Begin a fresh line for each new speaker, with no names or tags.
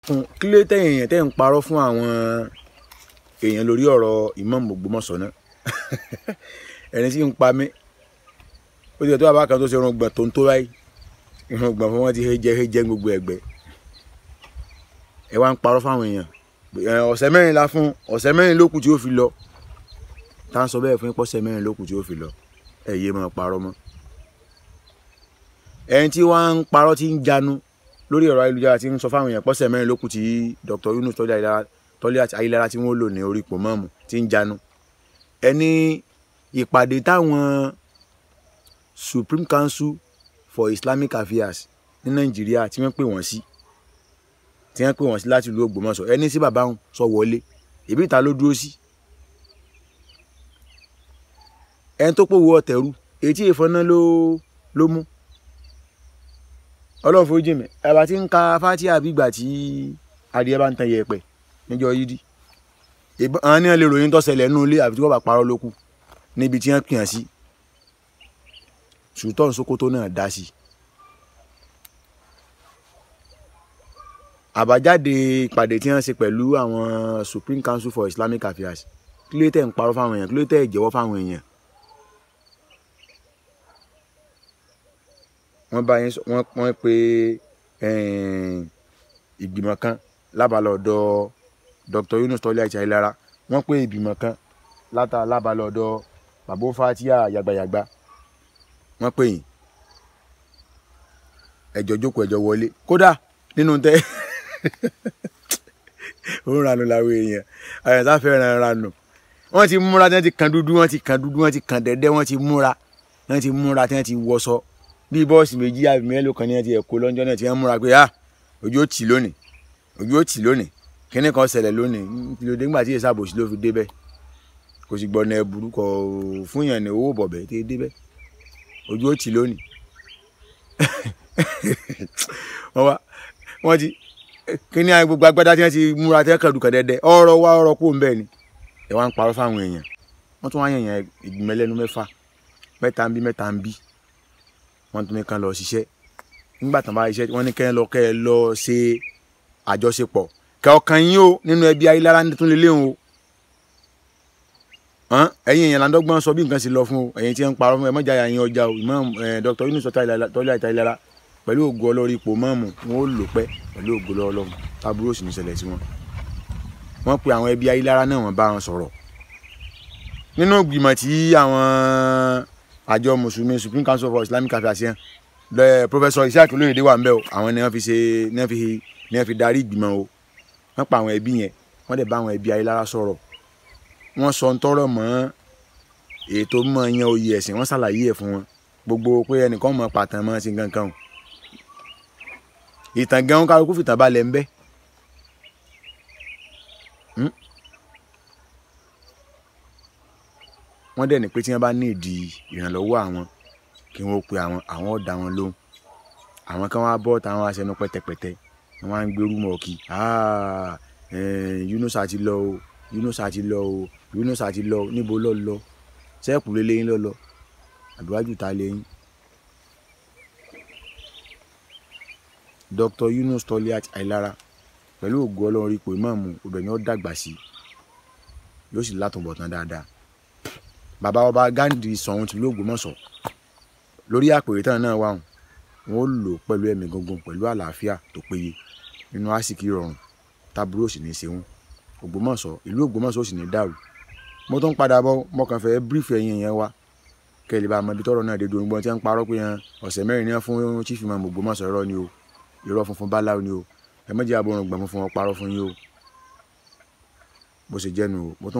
kí ló tẹ̀yìn èèyàn tẹ̀ ń parọ́ fún àwọn èèyàn lórí ọ̀rọ̀ Imam Ògbómọ̀ṣọ́ náà ẹni tí ń pa mí ó ti tó bàbá kan tó ṣe irùngbọ̀n tó ń tó báyìí irùngbọ̀n fún wọn ti jẹ́ gbogbo ẹ̀gbẹ́ ẹ wá ń parọ́ fáwọn èèyàn ọ̀sẹ̀ mẹ́rin la fún ọ̀sẹ̀ mẹ́rin lókù tí ó fi lọ tá ń sọ bẹ́ẹ̀ fún ọ̀sẹ̀ mẹ́rin lókù tí ó fi lọ ẹ yé máa parọ́ mọ́ ẹni tí wọ́n ń parọ́ tí ń janu lórí ọ̀rọ̀ ayélujára tí ń sọ fáwọn èèyàn pọ́sẹ̀ mẹ́rin lókù tí Dr. Yunus Toliat Ayélára tí wọ́n lò ní orí ipò mọ́ọ̀mù tí ń janu ẹni ìpàdé táwọn Supreme Council for Islamic Affairs ní Nàìjíríà tí wọ́n pè wọ́n sí láti ìlú Ògbómọ̀ṣọ́ ẹni sí bàbá wọn sọ wọlé èbí ìta ló dúró sí ẹni tó pòwò ọ̀tẹ̀rù etí ìfọ́nà ló mú Ọlọ́run fojú mi ẹ̀bà tí ń ka Fátíà bí ìgbà tí adìẹ bá ń tan yẹ̀pẹ̀ níjọ́ yídì àwọn ní wọn lè ròyìn tó ṣẹlẹ̀ nínú ilé àbí tí wọ́n bá parọ́ lókù níbi tí wọ́n pìyàn sí Sultan Sokoto náà dá sí àbájáde ìpàdé tí wọ́n ṣe pẹ̀lú àwọn Supreme Council for Islamic Affairs kí ló tẹ̀ ń parọ́ fáwọn èèyàn kí ló tẹ̀ jẹ́wọ́ fáwọn èèyàn wọ́n pe ìgbìmọ̀ kan lábàlọ̀ ọ̀dọ̀ Dr. Yunus Toliat Ayélára wọ́n pe ìgbìmọ̀ kan lábàlọ̀ ọ̀dọ̀ bàbá Fátíà yàgbàyàgbà wọ́n pè yín ẹjọ́ jókòó ẹjọ́ wọlé kódà nínú tẹ́ òun ranù làwọn èèyàn àyàtà fẹ́ràn ranù wọ́n ti múra tí wọ́n ti kan dúdú wọ́n ti kan dúdú wọ́n ti kan dẹ́dẹ́ wọ́n ti múra tí wọ́n ti wọṣọ bí bọ́ọ̀sì méjì àbí mélòó kan ní ẹ ti ẹ̀kọ́ lọ́jọ́ náà tí wọ́n múra pé ojú ó tì lónìí kíní kan ṣẹlẹ̀ lónìí lóde nígbà tí èsì àbòsí ló fi débẹ̀ kò sì gbọ́nà ẹ̀bùrú kọ fún yàn ní owó bọ̀bẹ̀ tí débẹ̀ ojú ó tì lónìí wọ́n ti kíní gbogbo agbádá tí wọ́n ti múra tí wọ́n kàn dùkàn dẹ́dẹ́ ọ̀rọ̀ kó ń bẹ̀ ni ẹ̀ wá ń parọ́ fáwọn èèyàn wọ́n tún wá yàn ìgbìmọ̀ ẹlẹ́nu mẹ́ta ń bí wọ́n tún ní kán lọ ṣiṣẹ́ nígbà tán bá ṣiṣẹ́ wọ́n ní kẹ́ ẹ lọ ṣe àjọṣepọ̀ kẹ́ ọkàn yín o nínú ẹbí Ayélára tún lè léhùn o ẹ̀yin èèyàn làǹdọ́gbọ́n sọ bí nǹkan ṣe lọ fún o ẹ̀yin tí ń parọ́ fún ẹ mọ́jà yín ọjà o Imam Dr. Yunus Toliat Ayélára pẹ̀lú ògo Ọlọ́run ipò mọ́ọ̀mù wọn ó lò pẹ́ pẹ̀lú ògo Ọlọ́run tábúrò sì ní ṣẹlẹ̀ sí wọn wọ́n pe àwọn ẹbí Ayélára náà wọ́n bá wọn sọ̀rọ̀ nínú ìgbìmọ̀ tí àwọn àjọ mùsùlùmí Supreme Council for Islamic Affairs yẹn Professor Isiaq Olóyèdè wà ń bẹ̀ o àwọn ni wọ́n fi darí ìgbìmọ̀ o wọ́n pa àwọn ẹbí yẹn wọ́n dẹ̀ bá àwọn ẹbí Ayélára sọ̀rọ̀ wọ́n sọ ń tọrọ mọ́ ètò mọ́ yan oyè ẹ̀sìn wọ́n ṣàlàyé ẹ̀ fún wọn gbogbo pé ẹnìkan mọ̀ pàtàn mọ́ sí kankan o ìtàn gan kálukú fìtàn balẹ̀ ń bẹ́ wọ́n dẹ̀ ní pé tí wọ́n bá ní ìdí ìrànlọ́wọ́ àwọn kí wọ́n pe àwọn ọ̀dà wọn lóhùn àwọn kan wá bọ́ táwọn aṣẹnu pẹ́tẹpẹ́tẹ wọ́n wá ń gbérú mọ́ kí Yunus àti lọ o Yunus àti lọ o níbo lọ lọ sẹ́ẹ̀kù lélẹ́yìn lọ àdúrájù ta lẹ́yìn Dr. Yunus Toliat Ayélára pẹ̀lú ògo Ọlọ́run ipò ìmáàmù obìnrin ó dàgbà sí yóò sì látúbọ̀tán dáadáa bàbá ọba Ghandi Ṣọ̀ún tìlú Ògbómọ̀ṣọ́ lórí àpèrè tán náà wà wọn ó lò pẹ̀lú ẹ̀mí gangan pẹ̀lú àlàáfíà tó péye nínú àsìkí rọrùn tábúrò sì ní í ṣe wọn ìlú Ògbómọ̀ṣọ́ sì ní dàrú mo tún padà bọ̀ mo kàn fẹ́ brief ẹ̀yin yẹn wá kẹ́ lè bá mọ ibi tọ́rọ̀ náà dé dòun gbọ́n tí wọ́n ń parọ́ pé ọ̀sẹ̀ mẹ́rin ní wọ́n fún Chief Imam Ògbómọ̀ṣọ́ irọ́ ni o irọ́ funfun báláwo ni o ẹ mọ̀jẹ̀ àbọ̀rùn gbọ̀n fún wọn parọ́ fún yín o bó ṣe jẹ́ nu o mo tún